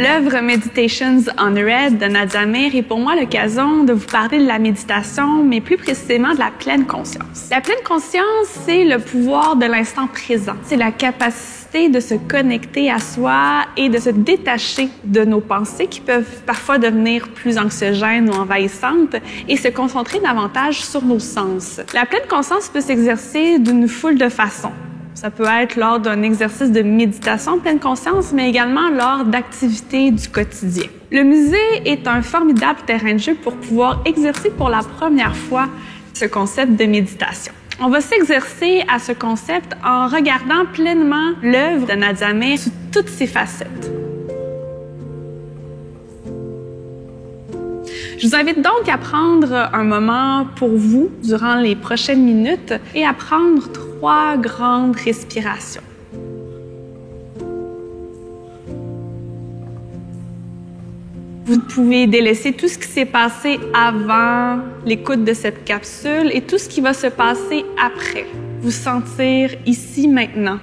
L'œuvre Meditations on Red de Nadia Meir est pour moi l'occasion de vous parler de la méditation, mais plus précisément de la pleine conscience. La pleine conscience, c'est le pouvoir de l'instant présent. C'est la capacité de se connecter à soi et de se détacher de nos pensées qui peuvent parfois devenir plus anxiogènes ou envahissantes et se concentrer davantage sur nos sens. La pleine conscience peut s'exercer d'une foule de façons. Ça peut être lors d'un exercice de méditation pleine conscience, mais également lors d'activités du quotidien. Le musée est un formidable terrain de jeu pour pouvoir exercer pour la première fois ce concept de méditation. On va s'exercer à ce concept en regardant pleinement l'œuvre de Nadia Meir sous toutes ses facettes. Je vous invite donc à prendre un moment pour vous durant les prochaines minutes et à prendre 3 grandes respirations. Vous pouvez délaisser tout ce qui s'est passé avant l'écoute de cette capsule et tout ce qui va se passer après. Vous sentir ici, maintenant.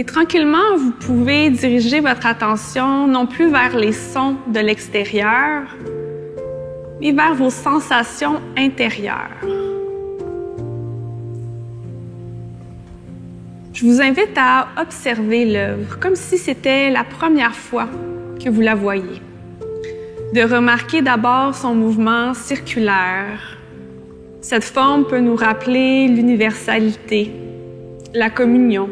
Et tranquillement, vous pouvez diriger votre attention non plus vers les sons de l'extérieur, mais vers vos sensations intérieures. Je vous invite à observer l'œuvre comme si c'était la première fois que vous la voyez. De remarquer d'abord son mouvement circulaire. Cette forme peut nous rappeler l'universalité, la communion.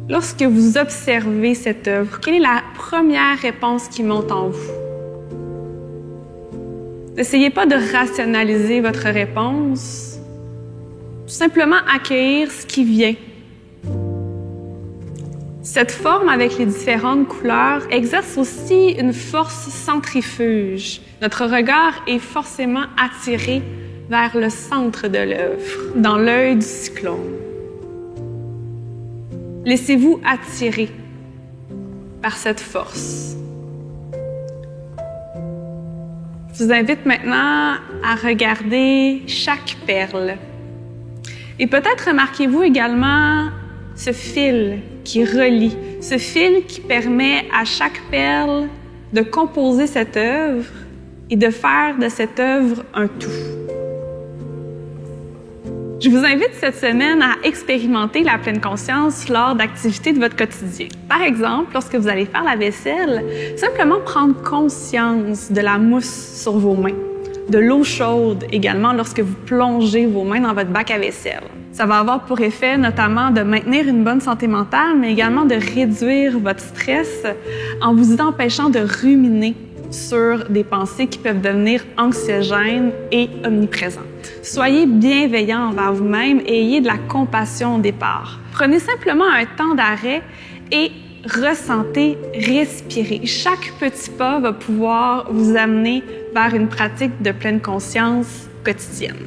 Lorsque vous observez cette œuvre, quelle est la première réponse qui monte en vous? N'essayez pas de rationaliser votre réponse, tout simplement accueillir ce qui vient. Cette forme avec les différentes couleurs exerce aussi une force centrifuge. Notre regard est forcément attiré vers le centre de l'œuvre, dans l'œil du cyclone. Laissez-vous attirer par cette force. Je vous invite maintenant à regarder chaque perle. Et peut-être remarquez-vous également ce fil qui relie, ce fil qui permet à chaque perle de composer cette œuvre et de faire de cette œuvre un tout. Je vous invite cette semaine à expérimenter la pleine conscience lors d'activités de votre quotidien. Par exemple, lorsque vous allez faire la vaisselle, simplement prendre conscience de la mousse sur vos mains, de l'eau chaude également lorsque vous plongez vos mains dans votre bac à vaisselle. Ça va avoir pour effet notamment de maintenir une bonne santé mentale, mais également de réduire votre stress en vous empêchant de ruminer sur des pensées qui peuvent devenir anxiogènes et omniprésentes. Soyez bienveillant envers vous-même et ayez de la compassion au départ. Prenez simplement un temps d'arrêt et ressentez, respirez. Chaque petit pas va pouvoir vous amener vers une pratique de pleine conscience quotidienne.